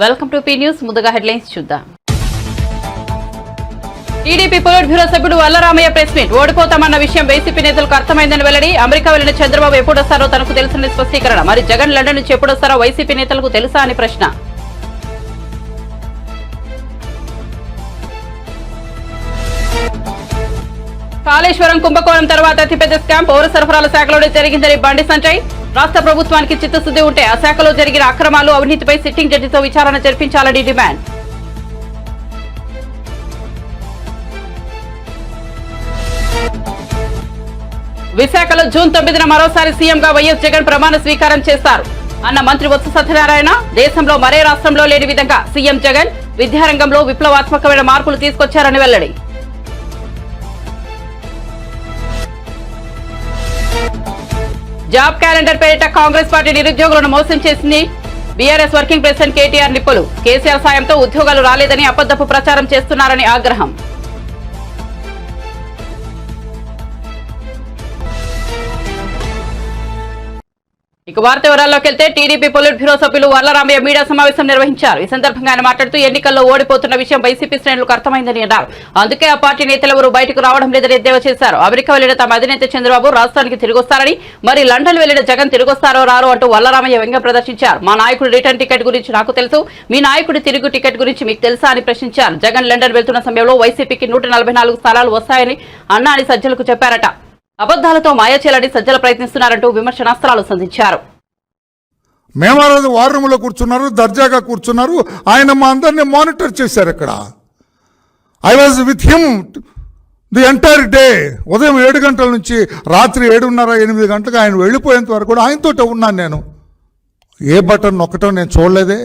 Welcome to P news. ముందుగా headlines చూద్దాం. TDP polit bureau సభ్యుడు వల్లరామయ్య ప్రెస్ మీట్. ఓడిపోతామన్న విషయం వైసీపీ నేతలకు అర్థమైందని వెల్లడి. అమెరికా వెళ్లిన చంద్రబాబు ఎప్పుడొస్తారో తనకు తెలుసని స్పష్టీకరణ. మరి జగన్ లండన్ నుంచి ఎప్పుడొస్తారో వైసీపీ నేతలకు తెలుసా అని ప్రశ్న. కాళేశ్వరం కుంభకోణం తర్వాత అతిపెద్ద స్కామ్ పౌర సరఫరాల శాఖలోనే జరిగిందని బండి సంజయ్. రాష్ట్ర ప్రభుత్వానికి చిత్తశుద్ది ఉంటే ఆ శాఖలో జరిగిన అక్రమాలు అవినీతిపై సిట్టింగ్ జడ్జితో విచారణ జరిపించాలని డిమాండ్. విశాఖలో జూన్ 9న మరోసారి సీఎంగా వైఎస్ జగన్ ప్రమాణ స్వీకారం చేస్తారు అన్న మంత్రి బొత్స సత్యనారాయణ. దేశంలో మరే రాష్ట్రంలో లేని విధంగా సీఎం జగన్ విద్యారంగంలో విప్లవాత్మకమైన మార్పులు తీసుకొచ్చారని వెల్లడి. జాబ్ క్యాలెండర్ పేరిట కాంగ్రెస్ పార్టీ నిరుద్యోగులను మోసం చేసింది. బీఆర్ఎస్ వర్కింగ్ ప్రెసిడెంట్ కేటీఆర్ నిప్పులు. కేసీఆర్ సాయంతో ఉద్యోగాలు రాలేదని అబద్ధపు ప్రచారం చేస్తున్నారని ఆగ్రహం. ఇక వార్త వివరాల్లోకి వెళ్తే టీడీపీ పొలిట్ బ్యూరో సభ్యులు వల్లరామయ్య మీడియా సమావేశం నిర్వహించారు. ఈ సందర్భంగా ఆయన మాట్లాడుతూ ఎన్నికల్లో ఓడిపోతున్న విషయం వైసీపీ శ్రేణులకు అర్థమైందని అన్నారు. అందుకే ఆ పార్టీ నేతలెవరూ బయటకు రావడం లేదని ఎద్దేవా చేశారు. అమెరికా వెళ్లిన తమ అధినేత చంద్రబాబు రాష్ట్రానికి తిరిగొస్తారని, మరి లండన్ వెళ్లిన జగన్ తిరిగొస్తారో రారో అంటూ వల్లరామయ్య వ్యంగ్యం ప్రదర్శించారు. మా నాయకుడి రిటర్న్ టికెట్ గురించి నాకు తెలుసు, మీ నాయకుడి తిరుగు టికెట్ గురించి మీకు తెలుసా అని ప్రశ్నించారు. జగన్ లండన్ వెళ్తున్న సమయంలో వైసీపీకి 144 స్థానాలు వస్తాయని అన్నా అని సజ్జలకు చెప్పారట. అబద్దాలతో మాయ చేయాలని సజ్జలు ప్రయత్నిస్తున్నారంటూ విమర్శనాస్త్రాలు సంధించారు. మేము ఆ రోజు వార్ రూమ్లో కూర్చున్నారు, దర్జాగా కూర్చున్నారు. ఆయన మా అందరినీ మానిటర్ చేశారు. ఇక్కడ I was with him the entire day. ఉదయం 7 గంటల నుంచి రాత్రి 7:30-8 గంటలకు ఆయన వెళ్ళిపోయేంత వరకు కూడా ఆయనతో ఉన్నాను. నేను ఏ బటన్ నొక్కటం నేను చూడలేదే.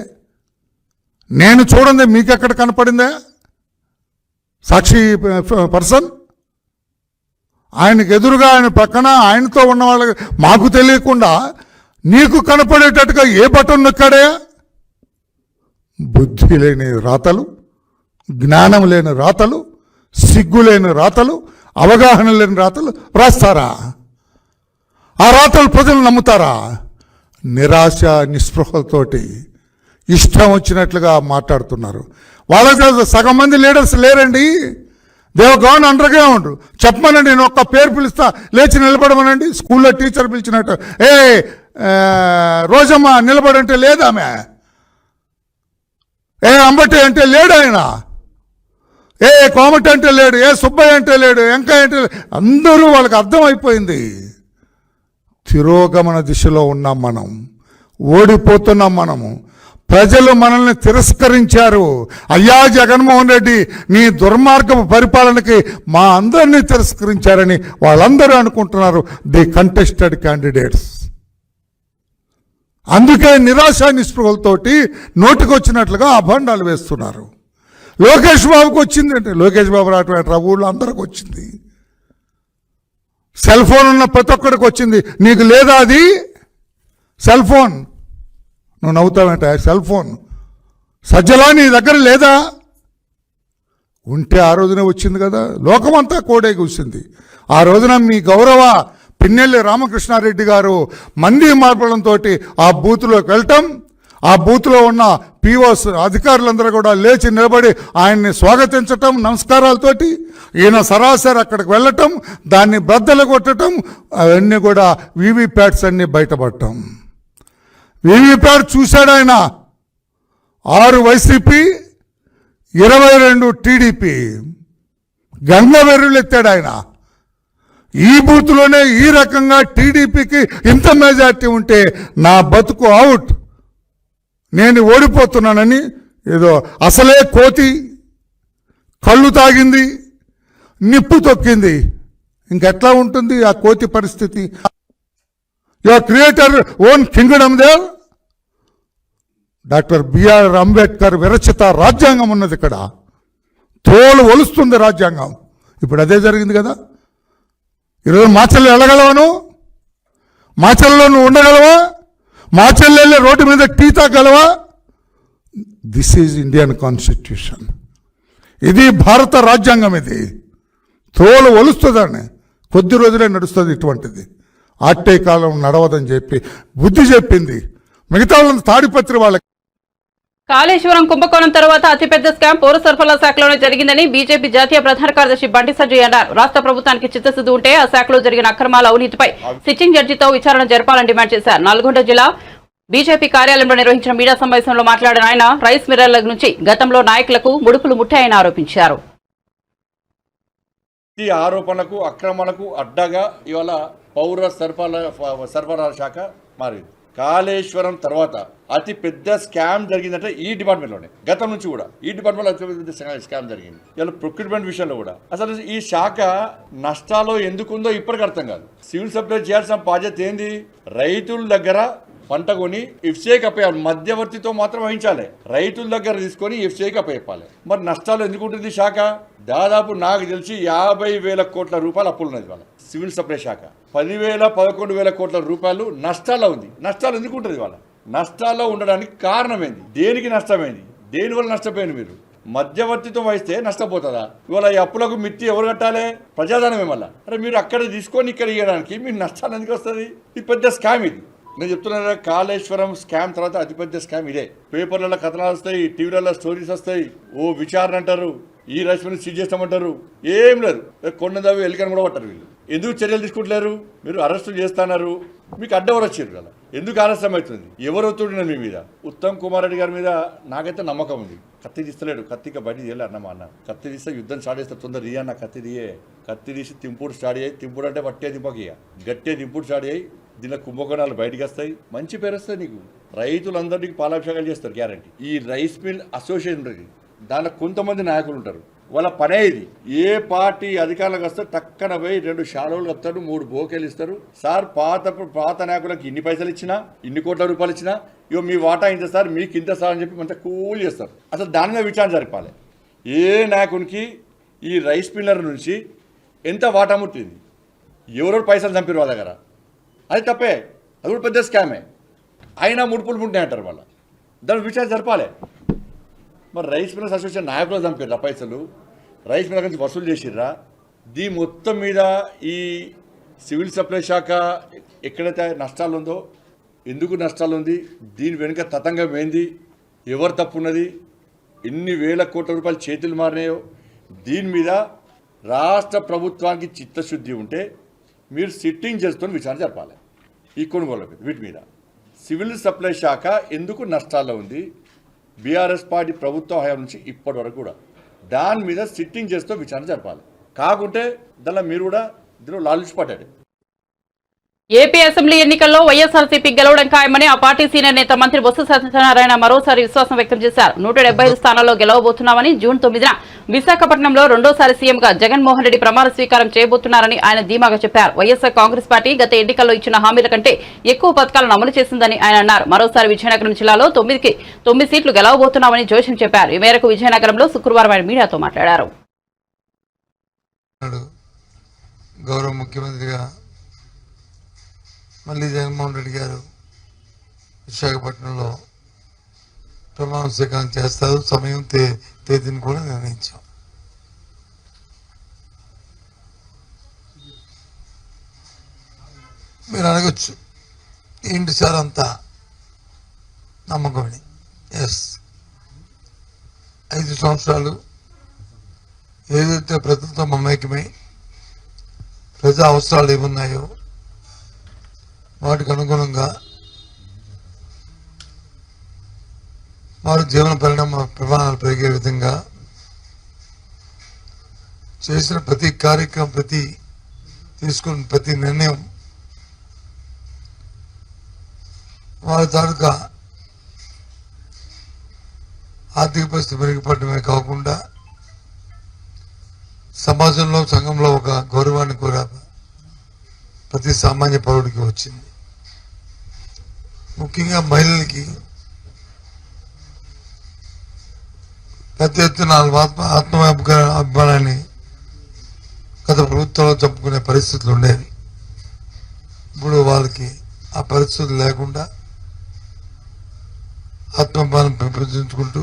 నేను చూడండి మీకు ఎక్కడ కనపడిందే సాక్షి పర్సన్? ఆయనకు ఎదురుగా ఆయన పక్కన ఆయనతో ఉన్న వాళ్ళకి మాకు తెలియకుండా నీకు కనపడేటట్టుగా ఏ బటన్ నొక్కాడే? బుద్ధి లేని రాతలు, జ్ఞానం లేని రాతలు, సిగ్గు లేని రాతలు, అవగాహన లేని రాతలు రాస్తారా? ఆ రాతలు ప్రజలు నమ్ముతారా? నిరాశ నిస్పృహలతోటి ఇష్టం వచ్చినట్లుగా మాట్లాడుతున్నారు. వాళ్ళకి సగం మంది లీడర్స్ లేరండి. దేవ్ గవర్న్ అండర్ గ్రౌండ్. చెప్పమనండి, నేను ఒక్క పేరు పిలుస్తా, లేచి నిలబడమనండి. స్కూల్లో టీచర్ పిలిచినట్టు రోజమ్మ నిలబడంటే లేదామె, అంబటి అంటే లేడు ఆయన, కోమటి అంటే లేడు, సుబ్బయ్య అంటే లేడు, వెంకయ్య అంటే లేడు. అందరూ వాళ్ళకి అర్థమైపోయింది. తిరోగమన దిశలో ఉన్నాం మనం, ఓడిపోతున్నాం మనము. ప్రజలు మనల్ని తిరస్కరించారు. అయ్యా జగన్మోహన్ రెడ్డి, నీ దుర్మార్గపు పరిపాలనకి మా అందరినీ తిరస్కరించారని వాళ్ళందరూ అనుకుంటున్నారు, ది కంటెస్టెడ్ క్యాండిడేట్స్. అందుకే నిరాశ నిస్పృహలతోటి నోటికొచ్చినట్లుగా అభండాలు వేస్తున్నారు. లోకేష్ బాబుకి వచ్చింది అంటే, లోకేష్ బాబు రావటం ఊళ్ళో అందరికి వచ్చింది. సెల్ ఫోన్ ఉన్న ప్రతి ఒక్కడికి వచ్చింది. నీకు లేదా అది సెల్ ఫోన్? నువ్వు నవ్వుతావంట. సెల్ ఫోన్ సజ్జలా నీ దగ్గర లేదా? ఉంటే ఆ రోజునే వచ్చింది కదా. లోకమంతా కోడే కూసింది. ఆ రోజున మీ గౌరవ పిన్నెల్లి రామకృష్ణారెడ్డి గారు మంది మార్పడంతో ఆ బూత్లోకి వెళ్ళటం, ఆ బూత్లో ఉన్న పీఓస్ అధికారులందరూ కూడా లేచి నిలబడి ఆయన్ని స్వాగతించటం నమస్కారాలతోటి, ఈయన సరాసరి అక్కడికి వెళ్ళటం, దాన్ని బద్దలు కొట్టడం, అవన్నీ కూడా వీవీప్యాట్స్ అన్నీ బయటపడటం. వీవీప్యాట్ చూశాడు ఆయన. 6 వైసీపీ, 22 టీడీపీ. గంగవెర్రులు ఎత్తాడు ఆయన. ఈ బూత్లోనే ఈ రకంగా టీడీపీకి ఇంత మెజార్టీ ఉంటే నా బతుకు అవుట్, నేను ఓడిపోతున్నానని ఏదో అసలే కోతి కళ్ళు తాగింది, నిప్పు తొక్కింది. ఇంకెట్లా ఉంటుంది ఆ కోతి పరిస్థితి? Your creator own kingdom there. Doctor BR Ambedkar విరచిత రాజ్యాంగం ఉన్నది ఇక్కడ. తోలు ఒలుస్తుంది రాజ్యాంగం. ఇప్పుడు అదే జరిగింది కదా. ఈరోజు మాచల్లో వెళ్ళగలవను? మాచల్లో నువ్వు ఉండగలవా? మాచల్లో వెళ్ళి రోడ్డు మీద టీ తాగలవా? This is Indian constitution. ఇది భారత రాజ్యాంగం. ఇది తోలు ఒలుస్తుందని కొద్ది రోజులే నడుస్తుంది ఇటువంటిది. ఆట్టే కాలం నడవదని చెప్పి బుద్ధి చెప్పింది. మిగతా వాళ్ళని తాడిపత్రి వాళ్ళకి కాళేశ్వరం కుంభకోణం తర్వాత అతిపెద్ద స్కామ్ పౌర సరఫరాల శాఖలోనే జరిగిందని బీజేపీ జాతీయ ప్రధాన కార్యదర్శి బండి సంజయ్ అన్నారు. రాష్ట్ర ప్రభుత్వానికి చిత్తశుద్ధి ఉంటే ఆ శాఖలో జరిగిన అక్రమాల అవినీతిపై సిట్టింగ్ జడ్జితో విచారణ జరపాలని డిమాండ్ చేశారు. నల్గొండ జిల్లా బీజేపీ కార్యాలయంలో నిర్వహించిన మీడియా సమావేశంలో మాట్లాడిన ఆయన రైస్ మిల్లర్ల నుంచి గతంలో నాయకులకు ముడుపులు ముట్టాయని ఆరోపించారు. ఈ ఆరోపణలకు అక్రమాలకు అడ్డగా ఇవాళ పౌర సరఫరాల శాఖ మారింది. కాళేశ్వరం తర్వాత అతి పెద్ద స్కామ్ జరిగిందంటే ఈ డిపార్ట్మెంట్లోనే. గతం నుంచి కూడా ఈ డిపార్ట్మెంట్లో అతి పెద్ద స్కామ్ జరిగింది. ఇలా ప్రొక్యూర్మెంట్ విషయంలో కూడా అసలు ఈ శాఖ నష్టాల్లో ఎందుకుందో ఇప్పటికి అర్థం కాదు. సివిల్ సప్లై చేయాల్సిన బాధ్యత ఏంది? రైతుల దగ్గర పంట కొని ఎఫ్సీఐకి అప్పేయాలి. మధ్యవర్తితో మాత్రం వహించాలి. రైతుల దగ్గర తీసుకొని ఎఫ్సీఐకి అప్పచెప్పాలి. మరి నష్టాలు ఎందుకు ఉంటుంది శాఖ? దాదాపు నాకు తెలిసి 50,000 కోట్ల రూపాయలు అప్పులు ఉన్నది వాళ్ళ సివిల్ సప్లై శాఖ. 10,000-11,000 కోట్ల రూపాయలు నష్టాల్లో ఉంది. నష్టాలు ఎందుకు ఉంటుంది వాళ్ళ? నష్టాల్లో ఉండడానికి కారణం ఏంది? దేనికి నష్టమైంది? దేనివల్ల నష్టపోయింది? మీరు మధ్యవర్తితో వహిస్తే నష్టపోతుందా? ఇవాళ ఈ అప్పులకు మిత్తి ఎవరు కట్టాలి? ప్రజాధనమే. మళ్ళీ అరే మీరు అక్కడ తీసుకొని ఇక్కడ ఇవ్వడానికి మీరు నష్టాలు ఎందుకు వస్తుంది? ఇది పెద్ద స్కామ్. ఇది నేను చెప్తున్నా, కాళేశ్వరం స్కామ్ తర్వాత అతిపెద్ద స్కామ్ ఇదే. పేపర్లలో కథనాలు వస్తాయి, టీవీలలో స్టోరీస్ వస్తాయి. ఓ విచారణ అంటారు, ఈ రైస్ని సీజ్ చేస్తామంటారు. ఏం లేదు, కొండదావి ఎలికని కూడా పట్టారు. వీళ్ళు ఎందుకు చర్యలు తీసుకుంటలేరు? మీరు అరెస్టులు చేస్తున్నారు, మీకు అడ్డెవరు వచ్చారు కదా? ఎందుకు ఆలస్యం అవుతుంది? ఎవరు ఒత్తుడిన మీ మీద? ఉత్తమ్ కుమార్ రెడ్డి గారి మీద నాకైతే నమ్మకం ఉంది. కత్తి తీస్తలేడు, కత్తికి బయట తీయాలి అన్నమా అన్న. కత్తి తీస్తే యుద్ధం స్టార్ట్ చేస్తే తొందర తీయన్న. కత్తి తీయే, కత్తి తీసి తింపుడు స్టార్ట్ అయ్యి, తింపుడు అంటే పట్టే దింపకియ గట్టే దింపుడు స్టార్ట్ అయ్యి దీనిలో కుంభకోణాలు బయటకు వస్తాయి. మంచి పేరు వస్తుంది నీకు. రైతులందరికీ పాలాభిషేకాలు చేస్తారు గ్యారంటీ. ఈ రైస్ మిల్ అసోసియేషన్ ఉంటుంది, దాంట్లో కొంతమంది నాయకులు ఉంటారు. వాళ్ళ పనే ఇది. ఏ పార్టీ అధికారులకు వస్తే టక్కన పోయి 2 షాలోలు కప్తారు, 3 బోకేలు ఇస్తారు. సార్ పాత నాయకులకు ఇన్ని పైసలు ఇచ్చినా, ఇన్ని కోట్ల రూపాయలు ఇచ్చినా, ఇగో మీ వాటా ఇంత సార్, మీకు ఇంత సార్ అని చెప్పి మంచిగా కూల్ చేస్తారు. అసలు దాని మీద విచారణ జరపాలి. ఏ నాయకునికి ఈ రైస్ మిల్లర్ నుంచి ఎంత వాటా ముట్టింది, ఎవరెవరు పైసలు చంపారు వాళ్ళ దగ్గర, అది తప్పే. అది కూడా పెద్ద స్కామే. అయినా ముడుపులు ముట్టినాయంటారు వాళ్ళ. దాని విచారణ జరపాలి. మరి రైస్ మిల్లర్స్ అసోసియేషన్ నాయకులు చంపారు ఆ పైసలు, రైస్ మిల్లర్ నుంచి వసూలు చేసిర్రా? దీని మొత్తం మీద ఈ సివిల్ సప్లై శాఖ ఎక్కడైతే నష్టాలు ఉందో, ఎందుకు నష్టాలు ఉంది, దీని వెనుక తతంగం ఏంది, ఎవరు తప్పు ఉన్నది, ఎన్ని వేల కోట్ల రూపాయలు చేతులు మారినాయో, దీని మీద రాష్ట్ర ప్రభుత్వానికి చిత్తశుద్ధి ఉంటే మీరు సిట్టింగ్ చేసుకొని విచారణ జరపాలి. ఈ కొనుగోలు వీటి మీద సివిల్ సప్లై శాఖ ఎందుకు నష్టాల్లో ఉంది, బీఆర్ఎస్ పార్టీ ప్రభుత్వ హయాం నుంచి ఇప్పటి వరకు కూడా దాని మీద సిట్టింగ్ చేస్తూ విచారణ జరపాలి. కాకుంటే దానిలో మీరు కూడా ఇందులో లాలుచి పడ్డాడు. ఏపీ అసెంబ్లీ ఎన్నికల్లో వైఎస్ఆర్సీపీ గెలవడం ఖాయమని ఆ పార్టీ సీనియర్ నేత మంత్రి బొత్స సత్యనారాయణ మరోసారి విశ్వాసం వ్యక్తం చేశారు. 175 స్థానాల్లో గెలవబోతున్నామని, జూన్ 9న విశాఖపట్నంలో రెండోసారి సీఎంగా జగన్మోహన్ రెడ్డి ప్రమాణ స్వీకారం చేయబోతున్నారని ఆయన ధీమాగా చెప్పారు. వైఎస్ఆర్ కాంగ్రెస్ పార్టీ గత ఎన్నికల్లో ఇచ్చిన హామీల కంటే ఎక్కువ పథకాలను అమలు చేసిందని ఆయన అన్నారు. మరోసారి విజయనగరం జిల్లాలో 9 సీట్లు గెలవబోతున్నామని జోషం చెప్పారు. ఈ మేరకు విజయనగరంలో శుక్రవారం ఆయన మీడియాతో మాట్లాడారు. గౌరవ ముఖ్యమంత్రిగా మళ్ళీ జగన్మోహన్ రెడ్డి గారు విశాఖపట్నంలో ప్రమాణ స్వీకారం చేస్తారు. సమయం తేదీని కూడా నిర్ణయించాం. మీరు అడగచ్చు, ఏంటి సార్ అంతా నమ్మకమని. ఎస్, 5 సంవత్సరాలు ఏదైతే ప్రజలతో మమేకమై ప్రజా అవసరాలు ఏమున్నాయో వాటికి అనుగుణంగా వారి జీవన ప్రమాణాలు పెరిగే విధంగా చేసిన ప్రతి కార్యక్రమం, తీసుకున్న ప్రతి నిర్ణయం వారి తాలూకా ఆర్థిక పరిస్థితి మెరుగుపడమే కాకుండా సమాజంలో, సంఘంలో ఒక గౌరవాన్ని కూడా ప్రతి సామాన్య పౌరుడికి వచ్చింది. ముఖ్యంగా మహిళలకి పెద్ద ఎత్తున ఆత్మాభిమానాన్ని గత ప్రభుత్వంలో చంపుకునే పరిస్థితులు ఉండేవి. ఇప్పుడు వాళ్ళకి ఆ పరిస్థితులు లేకుండా ఆత్మాభిమానం పెంపొందించుకుంటూ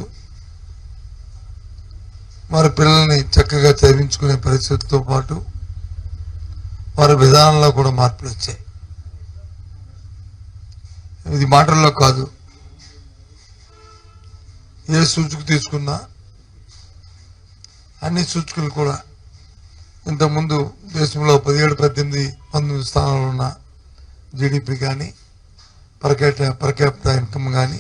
వారి పిల్లల్ని చక్కగా చదివించుకునే పరిస్థితులతో పాటు వారి విధానంలో కూడా మార్పులు వచ్చాయి. ఇది మాటల్లో కాదు, ఏ సూచిక తీసుకున్నా అన్ని సూచికలు కూడా ఇంతకుముందు దేశంలో 17-18 స్థానాలు ఉన్న జీడిపి కానీ పర్ క్యాపిటల్ ఇన్కమ్ కానీ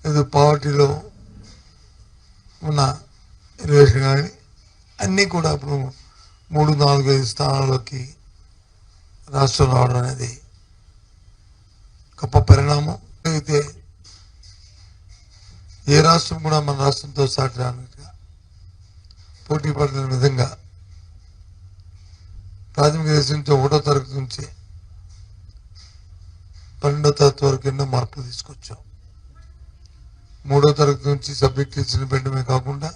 ఏదో పావర్టీలో ఉన్న రిలేషన్ కానీ అన్నీ కూడా ఇప్పుడు 3-4-5 స్థానాల్లోకి రాష్ట్రం రావడం అనేది గొప్ప పరిణామం. అయితే ఏ రాష్ట్రం కూడా మన రాష్ట్రంతో సాటి రానట్టుగా పోటీ పడిన విధంగా ప్రాథమిక దశ నుంచి 1వ తరగతి నుంచి 12వ తరగతి వరకు ఎన్నో మార్పులు తీసుకొచ్చాం. 3వ తరగతి నుంచి సబ్జెక్ట్ ఇచ్చిన పెట్టడమే కాకుండా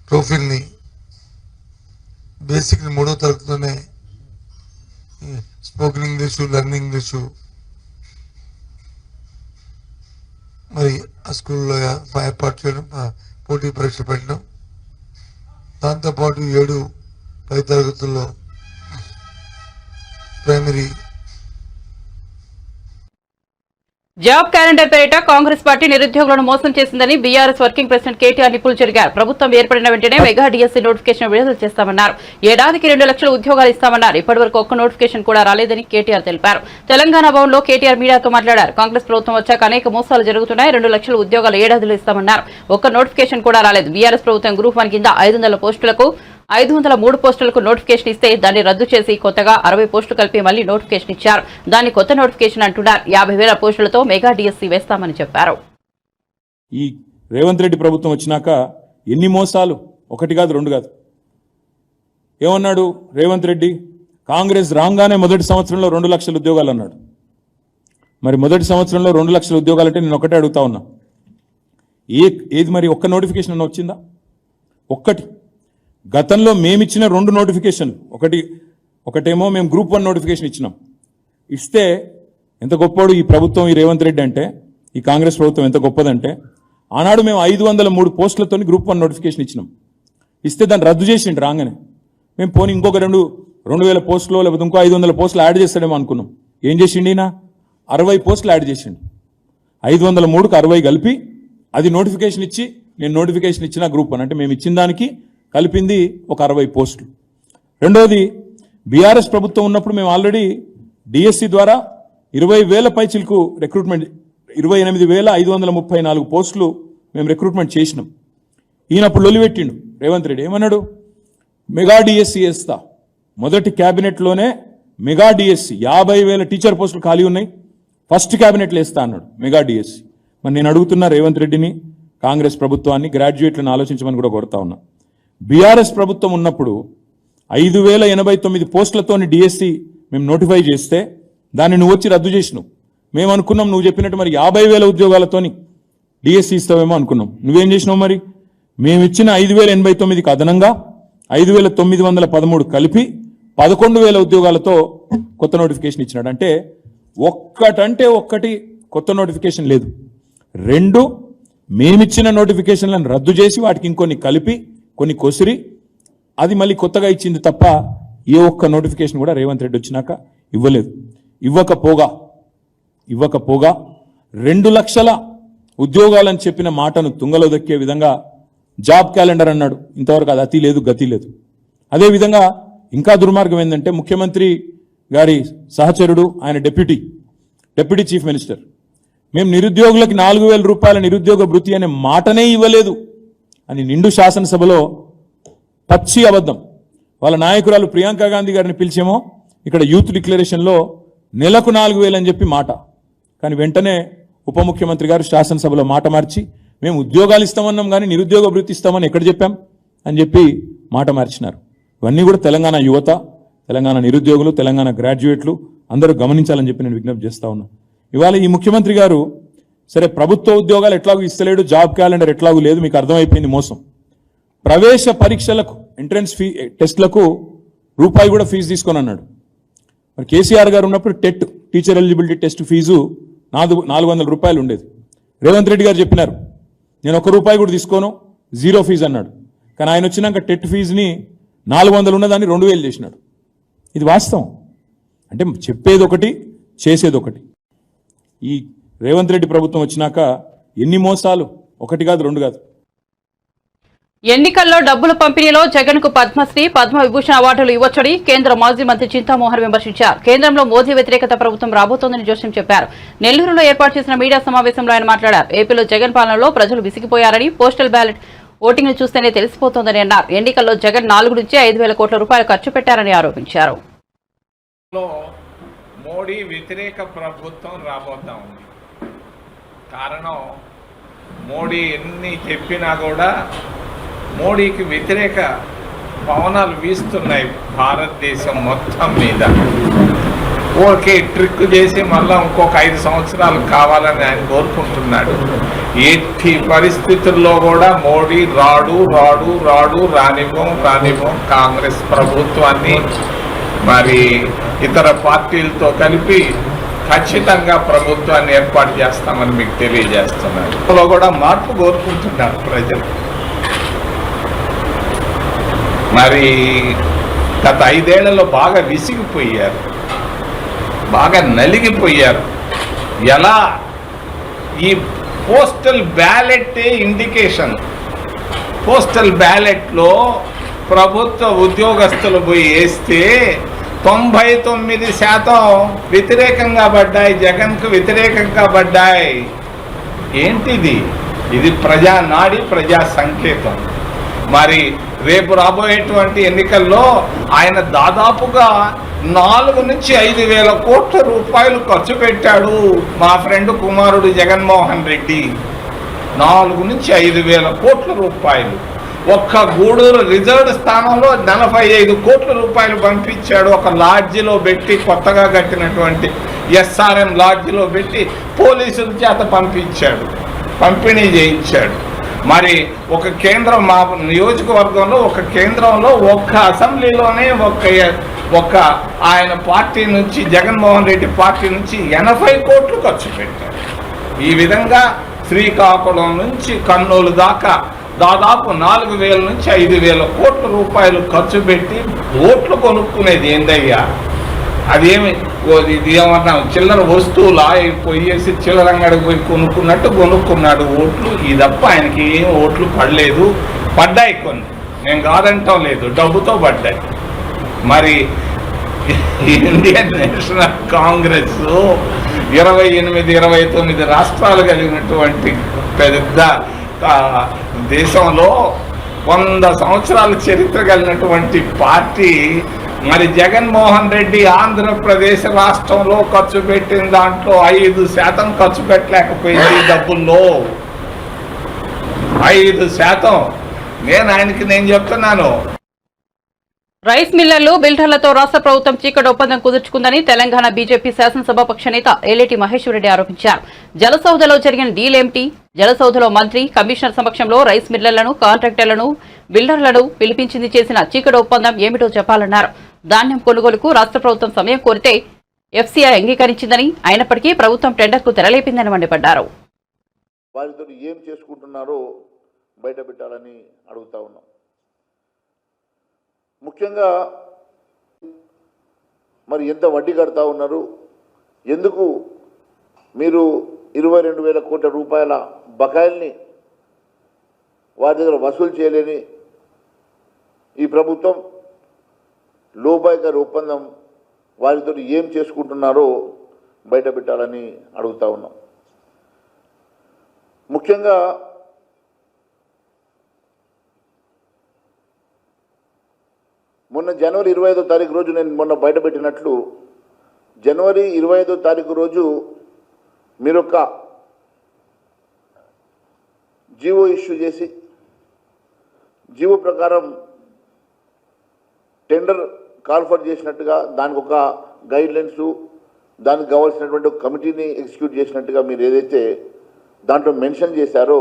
ప్రొఫైల్ని బేసిక్ని 3వ తరగతిలోనే స్పోకెన్ ఇంగ్లీషు, లెర్నింగ్ ఇంగ్లీషు మరి ఆ స్కూల్లో ఏర్పాటు చేయడం, పోటీ పరీక్ష పెట్టడం, దాంతోపాటు 7-10 తరగతుల్లో ప్రైమరీ జాబ్ క్యాలెండర్ పేరిట కాంగ్రెస్ పార్టీ నిరుద్యోగులను మోసం చేసిందని బీఆర్ఎస్ వర్కింగ్ ప్రెసిడెంట్ కేటీఆర్ నిప్పులు జరిగారు. ప్రభుత్వం ఏర్పడిన వెంటనే మెగా డిఎస్సీ నోటిఫికేషన్ విడుదల చేస్తామన్నారు. ఏడాదికి 2 లక్షల ఉద్యోగాలు ఇస్తామన్నారు. ఇప్పటివరకు ఒక్క నోటిఫికేషన్ కూడా రాలేదని కేటీఆర్ తెలిపారు. తెలంగాణ భవన్లో కేటీఆర్ మీడియాతో మాట్లాడారు. కాంగ్రెస్ ప్రభుత్వం వచ్చాక అనేక మోసాలు జరుగుతున్నాయి. 2 లక్షల ఉద్యోగాలు ఏడాదిలో ఇస్తామన్నారు. ఒక్క నోటిఫికేషన్ కూడా రాలేదు. బీఆర్ఎస్ ప్రభుత్వం గ్రూప్ 1 కింద 503 పోస్టులకు నోటిఫికేషన్ ఇస్తే దాన్ని రద్దు చేసి కొత్తగా 60 పోస్టులు కలిపి మళ్లీ నోటిఫికేషన్ ఇచ్చారు. దాన్ని కొత్త నోటిఫికేషన్ అంటున్నారు. 50,000 పోస్టులతో మెగా డిఎస్సీ వేస్తామని చెప్పారు. ఈ రేవంత్ రెడ్డి ప్రభుత్వం వచ్చినాక ఎన్ని మోసాలు, 1 కాదు 2 కాదు. ఏమన్నాడు రేవంత్ రెడ్డి? కాంగ్రెస్ రాగానే మొదటి సంవత్సరంలో 2 లక్షల ఉద్యోగాలు అన్నాడు. మరి మొదటి సంవత్సరంలో 2 లక్షల ఉద్యోగాలు అంటే నేను ఒకటే అడుగుతా ఉన్నా, ఏది మరి ఒక్క నోటిఫికేషన్ అన్న వచ్చిందా? ఒక్కటి. గతంలో మేమిచ్చిన 2 నోటిఫికేషన్లు, ఒకటేమో మేము గ్రూప్ 1 నోటిఫికేషన్ ఇచ్చినాం. ఇస్తే ఎంత గొప్పవాడు ఈ ప్రభుత్వం, ఈ రేవంత్ రెడ్డి అంటే, ఈ కాంగ్రెస్ ప్రభుత్వం ఎంత గొప్పదంటే, ఆనాడు మేము 503 పోస్టులతో గ్రూప్ 1 నోటిఫికేషన్ ఇచ్చినాం. ఇస్తే దాన్ని రద్దు చేసిండు రాగానే. మేము పోనీ ఇంకొక 2,000 పోస్టులు లేకపోతే ఇంకో 500 పోస్టులు యాడ్ చేస్తాడేమో అనుకున్నాం. ఏం చేసిండు ఈయన? 60 పోస్టులు యాడ్ చేసిండు. 503కు 60 కలిపి అది నోటిఫికేషన్ ఇచ్చి, నేను నోటిఫికేషన్ ఇచ్చిన గ్రూప్ 1 అంటే మేము ఇచ్చిన దానికి కలిపింది ఒక 60 పోస్టులు. రెండోది, బీఆర్ఎస్ ప్రభుత్వం ఉన్నప్పుడు మేము ఆల్రెడీ డిఎస్సి ద్వారా 20,000 పైచిలకు రిక్రూట్మెంట్, 28,534 పోస్టులు మేము రిక్రూట్మెంట్ చేసినాం. ఈయనప్పుడు లొలిపెట్టిండు రేవంత్ రెడ్డి. ఏమన్నాడు? మెగా డిఎస్సి వేస్తా. మొదటి క్యాబినెట్లోనే మెగా డిఎస్సి 50,000 టీచర్ పోస్టులు ఖాళీ ఉన్నాయి, ఫస్ట్ క్యాబినెట్లో వేస్తా అన్నాడు మెగా డిఎస్సి. మరి నేను అడుగుతున్నా రేవంత్ రెడ్డిని, కాంగ్రెస్ ప్రభుత్వాన్ని, గ్రాడ్యుయేట్లను ఆలోచించమని కూడా కోరుతా ఉన్నా. బీఆర్ఎస్ ప్రభుత్వం ఉన్నప్పుడు 5,089 పోస్టులతోని డిఎస్సి మేము నోటిఫై చేస్తే దాన్ని నువ్వు వచ్చి రద్దు చేసినావు. మేము అనుకున్నాం నువ్వు చెప్పినట్టు మరి 50,000 ఉద్యోగాలతోని డిఎస్సి ఇస్తావేమో అనుకున్నాం. నువ్వేం చేసినావు? మరి మేము ఇచ్చిన 5,089కి అదనంగా 5,913 కలిపి 11,000 ఉద్యోగాలతో కొత్త నోటిఫికేషన్ ఇచ్చినాడు. అంటే ఒక్కటి కొత్త నోటిఫికేషన్ లేదు. 2 మేమిచ్చిన నోటిఫికేషన్లను రద్దు చేసి వాటికి ఇంకొన్ని కలిపి కొన్ని కొసిరి అది మళ్ళీ కొత్తగా ఇచ్చింది తప్ప ఏ ఒక్క నోటిఫికేషన్ కూడా రేవంత్ రెడ్డి వచ్చినాక ఇవ్వలేదు. ఇవ్వకపోగా 2 లక్షల ఉద్యోగాలని చెప్పిన మాటను తుంగలో దక్కే విధంగా జాబ్ క్యాలెండర్ అన్నాడు. ఇంతవరకు అది అతి లేదు, గతి లేదు. అదేవిధంగా ఇంకా దుర్మార్గం ఏంటంటే, ముఖ్యమంత్రి గారి సహచరుడు, ఆయన డిప్యూటీ చీఫ్ మినిస్టర్, మేము నిరుద్యోగులకి 4,000 రూపాయల నిరుద్యోగ భృతి అనే మాటనే ఇవ్వలేదు అని నిండు శాసనసభలో పచ్చి అబద్ధం. వాళ్ళ నాయకురాలు ప్రియాంక గాంధీ గారిని పిలిచేమో ఇక్కడ యూత్ డిక్లరేషన్లో నెలకు 4,000 అని చెప్పి మాట, కానీ వెంటనే ఉప ముఖ్యమంత్రి గారు శాసనసభలో మాట మార్చి మేము ఉద్యోగాలు ఇస్తామన్నాం కానీ నిరుద్యోగ భృతి ఇస్తామని ఎక్కడ చెప్పాం అని చెప్పి మాట మార్చినారు. ఇవన్నీ కూడా తెలంగాణ యువత, తెలంగాణ నిరుద్యోగులు, తెలంగాణ గ్రాడ్యుయేట్లు అందరూ గమనించాలని చెప్పి నేను విజ్ఞప్తి చేస్తా ఉన్నా. ఇవాళ ఈ ముఖ్యమంత్రి గారు సరే ప్రభుత్వ ఉద్యోగాలు ఎట్లాగూ ఇస్తలేడు, జాబ్ క్యాలెండర్ ఎట్లాగూ లేదు, మీకు అర్థమైపోయింది మోసం. ప్రవేశ పరీక్షలకు, ఎంట్రన్స్ టెస్ట్లకు రూపాయి కూడా ఫీజు తీసుకొని అన్నాడు. మరి కేసీఆర్ గారు ఉన్నప్పుడు టీచర్ ఎలిజిబిలిటీ టెస్ట్ ఫీజు 400 రూపాయలు ఉండేది. రేవంత్ రెడ్డి గారు చెప్పినారు నేను ₹1 కూడా తీసుకోను, 0 ఫీజు అన్నాడు. కానీ ఆయన వచ్చినాక టెట్ ఫీజుని 400 ఉన్నదాన్ని 2,000 చేసినాడు. ఇది వాస్తవం. అంటే చెప్పేది ఒకటి, చేసేది ఒకటి. ఈ రేవంత్ రెడ్డి ప్రభుత్వం వచ్చినాక ఎన్ని మోసాలు, ఒకటి కాదు రెండు కాదు. ఎన్నికల్లో డబ్బుల పంపిణీలో జగన్ కు పద్మశ్రీ, పద్మ విభూషణ్ అవార్డులు ఇవ్వొచ్చని కేంద్ర మాజీ మంత్రి చింతామోహన్ విమర్శించారు. కేంద్రంలో మోదీ వ్యతిరేకత ప్రభుత్వం రాబోతోందని జోస్యం చెప్పారు. నెల్లూరులో ఏర్పాటు చేసిన మీడియా సమావేశంలో ఆయన మాట్లాడారు. ఏపీలో జగన్ పాలనలో ప్రజలు విసిగిపోయారని, పోస్టల్ బ్యాలెట్ ఓటింగ్ ను చూస్తేనే తెలిసిపోతోందని అన్నారు. ఎన్నికల్లో జగన్ 4 నుంచి 5,000 కోట్ల రూపాయలు ఖర్చు పెట్టారని ఆరోపించారు. మోడీ వ్యతిరేక ప్రభుత్వం రాబోతా ఉంది. కారణం మోడీ ఎన్ని చెప్పినా కూడా మోడీకి వ్యతిరేక పవనాలు వీస్తున్నాయి భారతదేశం మొత్తం మీద. ఓకే, ట్రిక్ చేసి మళ్ళీ ఇంకొక 5 సంవత్సరాలు కావాలని ఆయన కోరుకుంటున్నాడు. ఎట్టి పరిస్థితుల్లో కూడా మోడీ రానివ్వం కాంగ్రెస్ ప్రభుత్వాన్ని మరి ఇతర పార్టీలతో కలిపి ఖచ్చితంగా ప్రభుత్వాన్ని ఏర్పాటు చేస్తామని మీకు తెలియజేస్తున్నాను. ఇందులో కూడా మార్పు కోరుకుంటున్నారు ప్రజలు. మరి గత 5 ఏళ్లలో బాగా విసిగిపోయారు, బాగా నలిగిపోయారు. ఎలా ఈ పోస్టల్ బ్యాలెట్ ఇండికేషన్, పోస్టల్ బ్యాలెట్లో ప్రభుత్వ ఉద్యోగస్తులు పోయి వేస్తే 99% వ్యతిరేకంగా పడ్డాయి, జగన్కు వ్యతిరేకంగా పడ్డాయి. ఏంటిది? ఇది ప్రజానాడి, ప్రజా సంకేతం. మరి రేపు రాబోయేటువంటి ఎన్నికల్లో ఆయన దాదాపుగా 4 నుంచి 5,000 కోట్ల రూపాయలు ఖర్చు పెట్టాడు. మా ఫ్రెండ్ కుమారుడు జగన్మోహన్ రెడ్డి 4 నుంచి 5,000 కోట్ల రూపాయలు. ఒక్క గూడూరు రిజర్వ్ స్థానంలో 45 కోట్ల రూపాయలు పంపించాడు. ఒక లాడ్జిలో పెట్టి, కొత్తగా కట్టినటువంటి SRM లాడ్జిలో పెట్టి పోలీసుల చేత పంపిణీ చేయించాడు. మరి ఒక కేంద్రం, మా నియోజకవర్గంలో ఒక కేంద్రంలో ఒక్క అసెంబ్లీలోనే ఒక ఆయన పార్టీ నుంచి, జగన్మోహన్ రెడ్డి పార్టీ నుంచి 80 కోట్లు ఖర్చు పెట్టారు. ఈ విధంగా శ్రీకాకుళం నుంచి కర్నూలు దాకా దాదాపు 4,000 నుంచి 5,000 కోట్ల రూపాయలు ఖర్చు పెట్టి ఓట్లు కొనుక్కునేది ఏందయ్యా? అదేమి ఇది ఏమన్నా చిల్లర వస్తువులా? పోయేసి చిల్లర అంగడికి పోయి కొనుక్కున్నాడు ఓట్లు. ఈ తప్ప ఆయనకి ఏం ఓట్లు పడ్డాయి కొన్ని, నేను కాదంటాం లేదు, డబ్బుతో పడ్డాయి. మరి ఇండియన్ నేషనల్ కాంగ్రెస్ 28-29 రాష్ట్రాలు కలిగినటువంటి పెద్ద దేశంలో 100 సంవత్సరాల చరిత్ర కలిగినటువంటి పార్టీ. మరి జగన్మోహన్ రెడ్డి ఆంధ్రప్రదేశ్ రాష్ట్రంలో ఖర్చు పెట్టిన దాంట్లో 5% ఖర్చు పెట్టలేకపోయింది. డబ్బుల్లో 5%. నేను చెప్తున్నాను. రైస్ మిల్లర్లు, బిల్డర్లతో రాష్ట్ర ప్రభుత్వం చీకటి ఒప్పందం కుదుర్చుకుందని తెలంగాణ బీజేపీ శాసనసభాపక్ష నేత ఏలేటి మహేశ్వర్ రెడ్డి ఆరోపించారు. జలసౌధలో జరిగిన డీల్ ఏమిటి? జలసౌధలో మంత్రి, కమిషనర్ సమక్షంలో రైస్ మిల్లర్లను, కాంట్రాక్టర్లను, బిల్డర్లను పిలిపించింది చేసిన చీకటి ఒప్పందం ఏమిటో చెప్పాలన్నారు. ధాన్యం కొనుగోలుకు రాష్ట్ర ప్రభుత్వం సమయం కోరితే FCI అంగీకరించిందని, అయినప్పటికీ ప్రభుత్వం టెండర్కు తెరలేపిందని మండిపడ్డారు. వారితో ఏం చేసుకుంటున్నారో బయట పెట్టాలని అడుగుతా ఉన్నాం. ముఖ్యంగా మరి ఎంత వడ్డీ కడతా ఉన్నారు? ఎందుకు మీరు 22,000 కోట్ల రూపాయల బకాయిల్ని వారి దగ్గర వసూలు చేయలేని ఈ ప్రభుత్వం లోపాయికారి ఒప్పందం వారితో ఏం చేసుకుంటున్నారో బయట పెట్టాలని అడుగుతా ఉన్నాం. ముఖ్యంగా మొన్న జనవరి 25వ తారీఖు రోజు నేను మొన్న బయటపెట్టినట్లు జనవరి 25వ తారీఖు రోజు మీరు ఒక జీవో ఇష్యూ చేసి జీవో ప్రకారం టెండర్ కాల్ఫర్ చేసినట్టుగా దానికి ఒక గైడ్లైన్స్, దానికి కావాల్సినటువంటి ఒక కమిటీని ఎగ్జిక్యూట్ చేసినట్టుగా మీరు ఏదైతే దాంట్లో మెన్షన్ చేశారో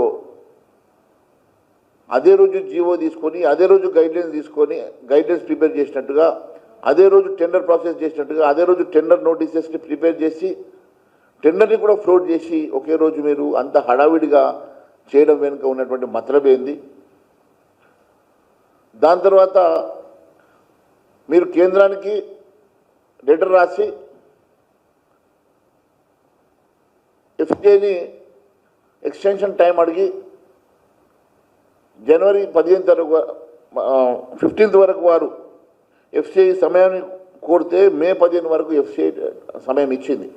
అదే రోజు జీవో తీసుకొని, అదే రోజు గైడ్లైన్స్ ప్రిపేర్ చేసినట్టుగా, అదే రోజు టెండర్ ప్రాసెస్ చేసినట్టుగా, అదే రోజు టెండర్ నోటీసెస్ని ప్రిపేర్ చేసి టెండర్ని కూడా ఫ్లోట్ చేసి ఒకే రోజు మీరు అంత హడావిడిగా చేయడం వెనుక ఉన్నటువంటి మతలబ్ ఏంది? దాని తర్వాత మీరు కేంద్రానికి లెటర్ రాసి ఎఫ్సిఐని ఎక్స్టెన్షన్ టైం అడిగి జనవరి 15 తారీఖు 15th వరకు వారు ఎఫ్సిఐ సమయాన్ని కోరితే మే 15 వరకు ఎఫ్సిఐ సమయం ఇచ్చింది.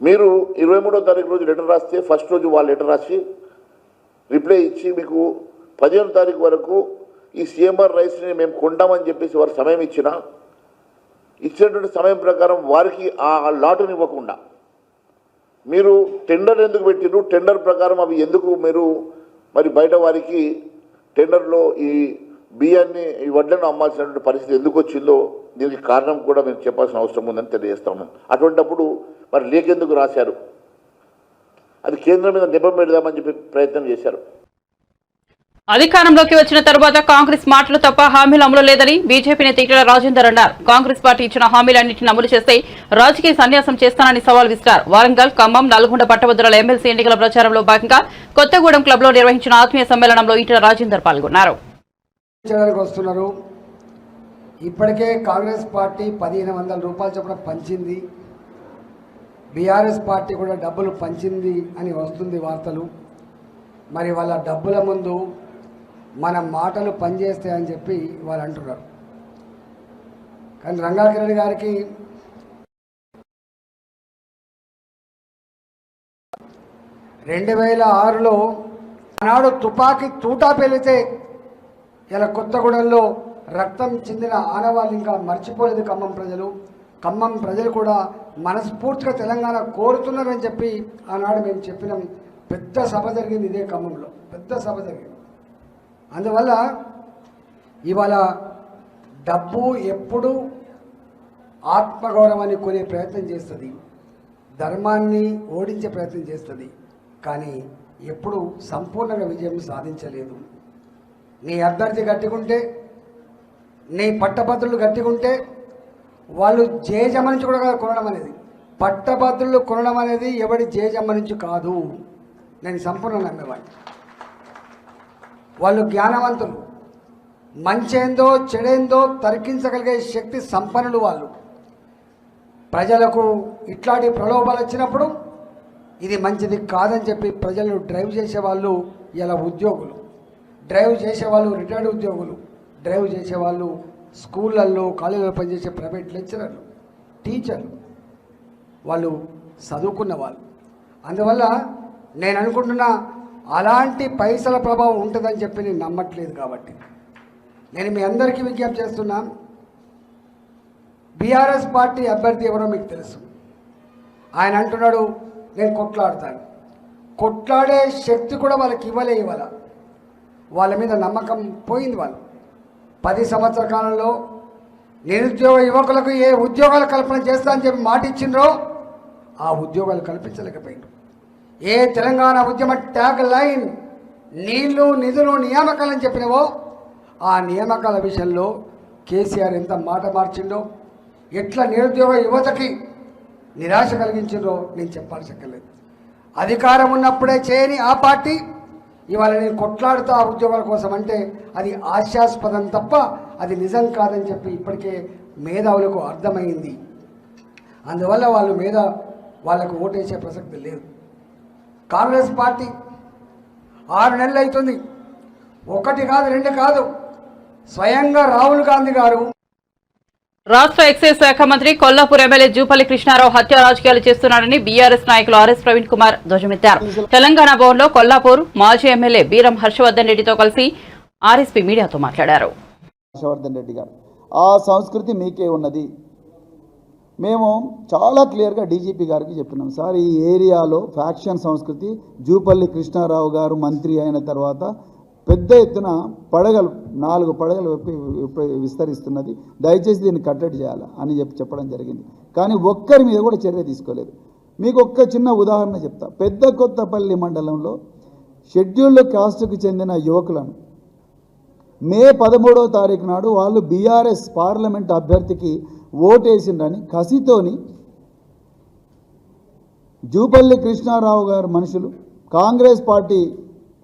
మీరు 23వ తారీఖు రోజు లెటర్ రాస్తే ఫస్ట్ రోజు వాళ్ళు లెటర్ రాసి రిప్లై ఇచ్చి మీకు 15వ తారీఖు వరకు ఈ సిఎంఆర్ రైస్ని మేము కొంటామని చెప్పేసి వారు సమయం ఇచ్చినటువంటి సమయం ప్రకారం వారికి ఆ లాటుని ఇవ్వకుండా మీరు టెండర్ ఎందుకు పెట్టిరు, టెండర్ ప్రకారం అవి ఎందుకు మీరు మరి బయట వారికి టెండర్లో ఈ బియ్యాన్ని ఈ వడ్లను అమ్మాల్సినటువంటి పరిస్థితి ఎందుకు వచ్చిందో దీనికి కారణం కూడా మేము చెప్పాల్సిన అవసరం ఉందని తెలియజేస్తాము. అటువంటప్పుడు మరి లేకెందుకు రాశారు, అది కేంద్రం మీద నిబం పెడదామని చెప్పి ప్రయత్నం చేశారు. అధికారంలోకి వచ్చిన తర్వాత కాంగ్రెస్ మాటలు తప్ప హామీలు అమలు లేదని బీజేపీ నేత ఈటెల రాజేందర్ అన్నారు. కాంగ్రెస్ పార్టీ ఇచ్చిన హామీలన్నింటిని అమలు చేస్తే రాజకీయ సన్యాసం చేస్తానని సవాల్ విసిరారు. వరంగల్, ఖమ్మం, నల్గొండ పట్టభద్రుల ఎమ్మెల్సీ ఎన్నికల ప్రచారంలో భాగంగా కొత్తగూడెం క్లబ్ లో నిర్వహించిన ఆత్మీయ సమ్మేళనంలో ఈటెల రాజేందర్ పాల్గొన్నారు. వస్తున్నారు. ఇప్పటికే కాంగ్రెస్ పార్టీ 1500 రూపాయల చొప్పున పంచింది, బీఆర్ఎస్ పార్టీ కూడా డబ్బులు పంచింది అని వస్తుంది వార్తలు. మరి వాళ్ళ డబ్బుల ముందు మన మాటలు పనిచేస్తాయని చెప్పి వాళ్ళు అంటున్నారు. కానీ రంగాకిరణ్ గారికి రెండు 2006లో ఆనాడు తుపాకీ తూటా పేలితే ఇలా కొత్తగూడెంలో రక్తం చెందిన ఆనవాళ్ళు ఇంకా మర్చిపోలేదు ఖమ్మం ప్రజలు కూడా మనస్ఫూర్తిగా తెలంగాణ కోరుతున్నారని చెప్పి ఆనాడు మేము చెప్పినాం. పెద్ద సభ జరిగింది ఇదే ఖమ్మంలో, పెద్ద సభ జరిగింది. అందువల్ల ఇవాళ డబ్బు ఎప్పుడు ఆత్మగౌరవాన్ని కొనే ప్రయత్నం చేస్తుంది, ధర్మాన్ని ఓడించే ప్రయత్నం చేస్తుంది, కానీ ఎప్పుడు సంపూర్ణంగా విజయం సాధించలేదు. నీ అభ్యర్థి గట్టిగుంటే, నీ పట్టభద్రులు గట్టిగుంటే వాళ్ళు జేజమ్మ నుంచి కూడా కొనడం అనేది, పట్టభద్రులు కొనడం అనేది ఎవడి జేజమ్మ నుంచి కాదు. నేను సంపూర్ణంగా నమ్మేవాడిని. వాళ్ళు జ్ఞానవంతులు, మంచేందో చెడేందో తర్కించగలిగే శక్తి సంపన్నులు. వాళ్ళు ప్రజలకు ఇట్లాంటి ప్రలోభాలు వచ్చినప్పుడు ఇది మంచిది కాదని చెప్పి ప్రజలను డ్రైవ్ చేసేవాళ్ళు ఇలా ఉద్యోగులు, డ్రైవ్ చేసేవాళ్ళు రిటైర్డ్ ఉద్యోగులు, డ్రైవ్ చేసేవాళ్ళు స్కూళ్ళల్లో కాలేజీలో పనిచేసే ప్రైవేట్ లెక్చరర్లు, టీచర్లు, వాళ్ళు చదువుకున్న వాళ్ళు. అందువల్ల నేను అనుకుంటున్నా అలాంటి పైసల ప్రభావం ఉంటుందని చెప్పి నేను నమ్మట్లేదు. కాబట్టి నేను మీ అందరికీ విజ్ఞప్తి చేస్తున్నా, బీఆర్ఎస్ పార్టీ అభ్యర్థి ఎవరో మీకు తెలుసు. ఆయన అంటున్నాడు నేను కొట్లాడతాను. కొట్లాడే శక్తి కూడా వాళ్ళకి ఇవ్వాల. వాళ్ళ మీద నమ్మకం పోయింది. వాళ్ళు 10 సంవత్సరాల కాలంలో నిరుద్యోగ యువకులకు ఏ ఉద్యోగాలు కల్పన చేస్తా అని చెప్పి మాట ఇచ్చిండ్రో ఆ ఉద్యోగాలు కల్పించలేకపోయింది. ఏ తెలంగాణ ఉద్యమ ట్యాగ్ లైన్ నీళ్లు నిధులు నియామకాలని చెప్పినవో ఆ నియామకాల విషయంలో కేసీఆర్ ఎంత మాట మార్చిండో, ఎట్లా నిరుద్యోగ యువతకి నిరాశ కలిగించిందో నేను చెప్పాల్సక్కర్లేదు. అధికారం ఉన్నప్పుడే చేయని ఆ పార్టీ ఇవాళ నేను కొట్లాడుతా ఆ ఉద్యోగాల కోసం అంటే అది హాస్యాస్పదం తప్ప అది నిజం కాదని చెప్పి ఇప్పటికే మేధావులకు అర్థమైంది. అందువల్ల వాళ్ళకు ఓటేసే ప్రసక్తి లేదు. కాంగ్రెస్ పార్టీ 6 నెలలు అవుతుంది, 1 కాదు 2 కాదు, స్వయంగా రాహుల్ గాంధీ గారు రాష్ట్ర ఎక్సైజ్ శాఖ మంత్రి కొల్లాపూర్ ఎమ్మెల్యే జూపల్లి కృష్ణారావు హత్య రాజకీయాలు చేస్తున్నారని బీఆర్ఎస్ నాయకులు ఆర్ఎస్ ప్రవీణ్ కుమార్ ధ్వజమెత్తారు. తెలంగాణ భవన్లో కొల్లాపూర్ మాజీ ఎమ్మెల్యే బీరం హర్షవర్ధన్ రెడ్డితో కలిసి ఆర్ఎస్పీ మీడియాతో మాట్లాడారు. హర్షవర్ధన్ రెడ్డి గారు, ఆ సంస్కృతి మీకే ఉన్నది. మేము చాలా క్లియర్గా డీజీపీ గారికి చెప్తున్నాం, సార్ ఈ ఏరియాలో ఫ్యాక్షన్ సంస్కృతి జూపల్లి కృష్ణారావు గారు మంత్రి అయిన తర్వాత పెద్ద ఎత్తున 4 పడగలు విస్తరిస్తున్నది, దయచేసి దీన్ని కట్టడి చేయాలి అని చెప్పడం జరిగింది. కానీ ఒక్కరి మీద కూడా చర్య తీసుకోలేదు. మీకు ఒక్క చిన్న ఉదాహరణ చెప్తా. పెద్ద కొత్తపల్లి మండలంలో షెడ్యూల్డ్ కాస్ట్కు చెందిన యువకులను మే 13వ తారీఖు నాడు వాళ్ళు బీఆర్ఎస్ పార్లమెంట్ అభ్యర్థికి ఓటేసిండ్రని కసితోని జూపల్లి కృష్ణారావు గారు మనుషులు, కాంగ్రెస్ పార్టీ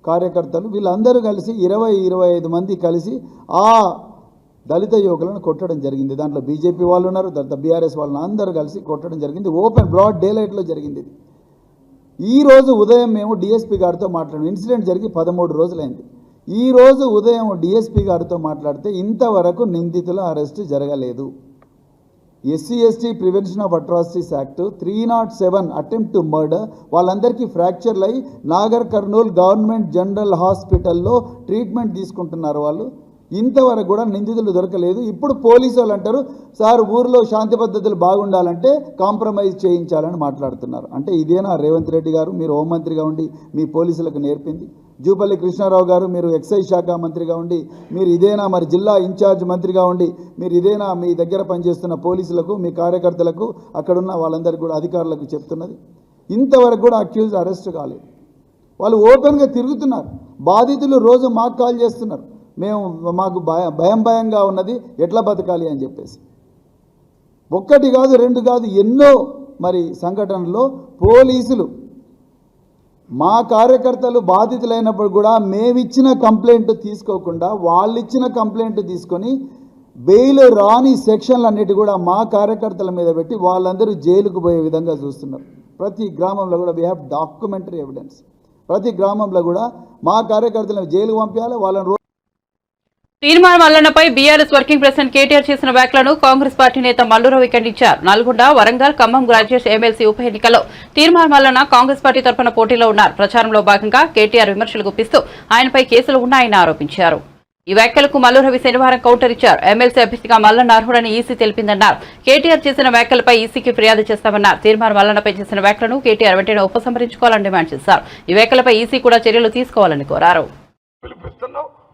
కార్యకర్తలు వీళ్ళందరూ కలిసి 20-25 మంది కలిసి ఆ దళిత యువకులను కొట్టడం జరిగింది. దాంట్లో బీజేపీ వాళ్ళు ఉన్నారు, తర్వాత బీఆర్ఎస్ వాళ్ళని అందరూ కలిసి కొట్టడం జరిగింది. ఓపెన్ బ్రాడ్ డే లైట్లో జరిగింది. ఈరోజు ఉదయం మేము డిఎస్పీ గారితో మాట్లాడాము. ఇన్సిడెంట్ జరిగి 13 రోజులైంది. ఈరోజు ఉదయం డిఎస్పీ గారితో మాట్లాడితే ఇంతవరకు నిందితుల అరెస్టు జరగలేదు. SC/ST prevention of atrocities act 307 attempt to murder, వాళ్ళందరికీ ఫ్రాక్చర్లు అయ్యి నాగర్ కర్నూల్ గవర్నమెంట్ జనరల్ హాస్పిటల్లో ట్రీట్మెంట్ తీసుకుంటున్నారు వాళ్ళు. ఇంతవరకు కూడా నిందితులు దొరకలేదు. ఇప్పుడు పోలీసు వాళ్ళు అంటారు సార్ ఊరిలో శాంతి పద్ధతులు బాగుండాలంటే కాంప్రమైజ్ చేయించాలని మాట్లాడుతున్నారు. అంటే ఇదేనా రేవంత్ రెడ్డి గారు మీరు హోంమంత్రిగా ఉండి మీ పోలీసులకు నేర్పింది? జూపల్లి కృష్ణారావు గారు మీరు ఎక్సైజ్ శాఖ మంత్రిగా ఉండి మీరు ఇదేనా, మరి జిల్లా ఇన్ఛార్జ్ మంత్రిగా ఉండి మీరు ఇదేనా మీ దగ్గర పనిచేస్తున్న పోలీసులకు మీ కార్యకర్తలకు అక్కడున్న వాళ్ళందరికీ కూడా అధికారులకు చెప్తున్నది? ఇంతవరకు కూడా అక్యూజ్ అరెస్ట్ కాలేదు. వాళ్ళు ఓపెన్గా తిరుగుతున్నారు. బాధితులు రోజు మాకు కాల్ చేస్తున్నారు, మాకు భయంగా ఉన్నది, ఎట్లా బతకాలి అని చెప్పేసి. ఒక్కటి కాదు, రెండు కాదు, ఎన్నో మరి సంఘటనలో పోలీసులు మా కార్యకర్తలు బాధితులైనప్పుడు కూడా మేమిచ్చిన కంప్లైంట్ తీసుకోకుండా వాళ్ళు ఇచ్చిన కంప్లైంట్ తీసుకొని బెయిల్ రాని సెక్షన్లన్నిటి కూడా మా కార్యకర్తల మీద పెట్టి వాళ్ళందరూ జైలుకు పోయే విధంగా చూస్తున్నారు. ప్రతి గ్రామంలో కూడా వీ హ్యావ్ డాక్యుమెంటరీ ఎవిడెన్స్. ప్రతి గ్రామంలో కూడా మా కార్యకర్తలను జైలుకు పంపించాలి. వాళ్ళని తీర్మానం మల్లన్నపై బీఆర్ఎస్ వర్కింగ్ ప్రెసిడెంట్ కేటీఆర్ చేసిన వ్యాఖ్యలను కాంగ్రెస్ పార్టీ నేత మల్లురావు ఖండించారు. నల్గొండ, వరంగల్, ఖమ్మం గ్రాడ్యుయేట్ ఎమ్మెల్సీ ఉప ఎన్నికల్లో తీర్మానం మల్లన్న కాంగ్రెస్ పార్టీ తరఫున పోటీలో ఉన్నారు. ప్రచారంలో భాగంగా కేటీఆర్ విమర్శలు గుప్పిస్తూ ఆయనపై కేసులు ఉన్నాయని ఆరోపించారు. ఈ వ్యాఖ్యలకు మల్లురవి శనివారం కౌంటర్ ఇచ్చారు. ఎమ్మెల్సీ అభ్యర్థిగా మల్లన్న అర్హుడని ఈసీ తెలిపిందన్నారు. కేటీఆర్ చేసిన వ్యాఖ్యలపై ఈసీకి ఫిర్యాదు చేస్తామన్నారు. తీర్మానం మల్లన్నపై చేసిన వ్యాఖ్యలను కేటీఆర్ వెంటనే ఉపసంహరించుకోవాలని డిమాండ్ చేశారు. ఈ వ్యాఖ్యలపై ఈసీ కూడా చర్యలు తీసుకోవాలని కోరారు.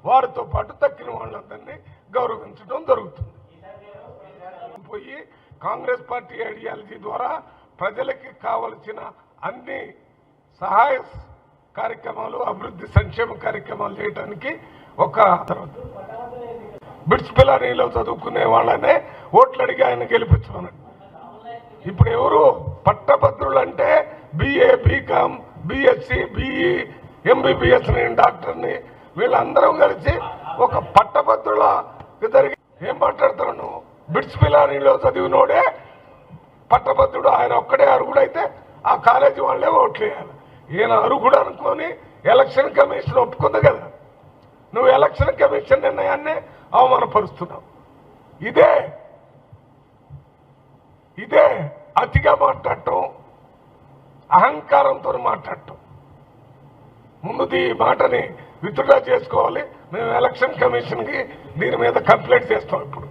వారితో పాటు తక్కిన వాళ్ళందరినీ గౌరవించడం జరుగుతుంది. పోయి కాంగ్రెస్ పార్టీ ఐడియాలజీ ద్వారా ప్రజలకి కావలసిన అన్ని సహాయ కార్యక్రమాలు, అభివృద్ధి సంక్షేమ కార్యక్రమాలు చేయడానికి ఒక బిట్స్ పిల్లనీలో చదువుకునే వాళ్ళనే ఓట్లు అడిగి ఆయన గెలిపించమన్నాడు. ఇప్పుడు ఎవరు పట్టభద్రులు అంటే BA, BCom, BSc, BE, MBBS డాక్టర్ని వీళ్ళందరం కలిసి ఒక పట్టభద్రుల ఇద్దరికి ఏం మాట్లాడుతున్నాను? బిట్స్ పిల్లానిలో చదివినోడే పట్టభద్రుడు, ఆయన ఒక్కడే అర్హుడైతే ఆ కాలేజీ వాళ్ళే ఓట్లు వేయాలి. ఈయన అర్హుడు అనుకొని ఎలక్షన్ కమిషన్ ఒప్పుకుంది కదా, నువ్వు ఎలక్షన్ కమిషన్ నిర్ణయాన్ని అవమానపరుస్తున్నావు. ఇదే అతిగా మాట్లాడటం, అహంకారంతో మాట్లాడటం. ముందు ఈ మాటని విత్డ్రా చేసుకోవాలి. మేము ఎలక్షన్ కమిషన్కి దీని మీద కంప్లైంట్ చేస్తాం. ఇప్పుడు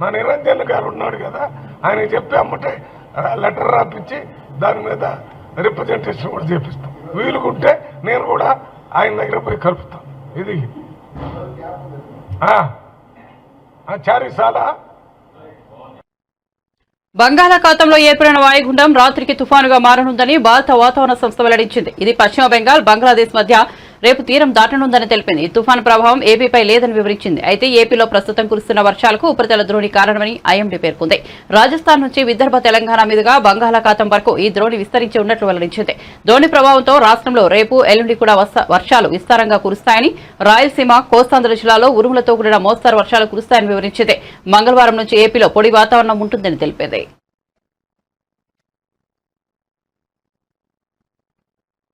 నా నిరంజన్ గారు ఉన్నాడు కదా, ఆయన చెప్పి అమ్మటే లెటర్ రాపించి దాని మీద రిప్రజెంటేషన్ కూడా చేపిస్తాం. వీలుకుంటే నేను కూడా ఆయన దగ్గర పోయి కలుపుతాను. ఇది చారిసాల బంగాళాఖాతంలో ఏర్పడిన వాయుగుండం రాత్రికి తుఫానుగా మారనుందని భారత వాతావరణ సంస్థ వెల్లడించింది. ఇది పశ్చిమ బెంగాల్, బంగ్లాదేశ్ మధ్య రేపు తీరం దాటనుందని తెలిపింది. ఈ తుఫాను ప్రభావం ఏపీపై లేదని వివరించింది. అయితే ఏపీలో ప్రస్తుతం కురుస్తున్న వర్షాలకు ఉపరితల ద్రోణి కారణమని ఐఎండీ పేర్కొంది. రాజస్థాన్ నుంచి విదర్భ, తెలంగాణ మీదుగా బంగాళాఖాతం వరకు ఈ ద్రోణి విస్తరించి ఉన్నట్లు వెల్లడించింది. ద్రోణి ప్రభావంతో రాష్ట్రంలో రేపు, ఎల్లుండి కూడా వర్షాలు విస్తారంగా కురుస్తాయని, రాయలసీమ, కోస్తాంధ్ర జిల్లాలో ఉరుములతో కూడిన మోస్తరు వర్షాలు కురుస్తాయని వివరించింది. మంగళవారం నుంచి ఏపీలో పొడి వాతావరణం ఉంటుందని తెలిపింది.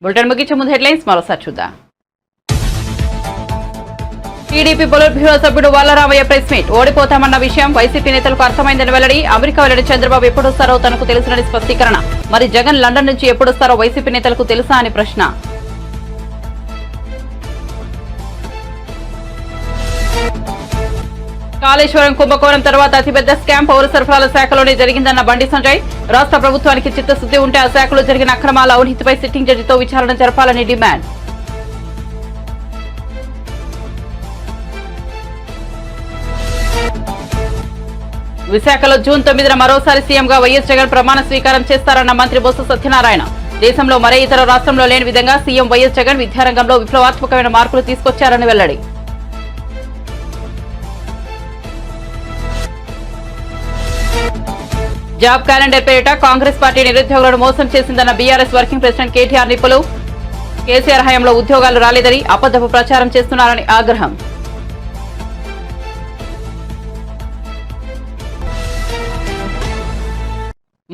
బులెటిన్ ముగించే ముందు హెడ్లైన్స్ మరోసారి చూద్దాం. టీడీపీ పొలిట్ బ్యూరో సభ్యుడు వల్లరామయ్య ప్రెస్ మీట్. ఓడిపోతామన్న విషయం వైసీపీ నేతలకు అర్థమైందని వెల్లడి. అమెరికా వెళ్లడి చంద్రబాబు ఎప్పుడొస్తారో తనకు తెలుసునని స్పష్టీకరణ. మరి జగన్ లండన్ నుంచి ఎప్పుడొస్తారో వైసీపీ నేతలకు తెలుసా అని ప్రశ్న. కాళేశ్వరం కుంభకోణం తర్వాత అతిపెద్ద స్కామ్ పౌర సరఫరాల శాఖలోనే జరిగిందన్న బండి సంజయ్. రాష్ట్ర ప్రభుత్వానికి చిత్తశుద్ది ఉంటే ఆ శాఖలో జరిగిన అక్రమాల అవినీతిపై సిట్టింగ్ జడ్జితో విచారణ జరపాలని డిమాండ్. విశాఖలో జూన్ 9న మరోసారి సీఎంగా వైఎస్ జగన్ ప్రమాణ స్వీకారం చేస్తారన్న మంత్రి బొత్స సత్యనారాయణ. దేశంలో మరే ఇతర రాష్ట్రంలో లేని విధంగా సీఎం వైఎస్ జగన్ విద్యారంగంలో విప్లవాత్మకమైన మార్పులు తీసుకొచ్చారని వెల్లడి. జాబ్ క్యాలెండర్ పేరిట కాంగ్రెస్ పార్టీ నిరుద్యోగులను మోసం చేసిందన్న బీఆర్ఎస్ వర్కింగ్ ప్రెసిడెంట్ కేటీఆర్ నిపులు. కేసీఆర్ హయాంలో ఉద్యోగాలు రాలేదని అబద్ధపు ప్రచారం చేస్తున్నారని ఆగ్రహం.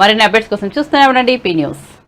మరిన్ని అప్డేట్స్ కోసం చూస్తూనే ఉండండి పీ న్యూస్.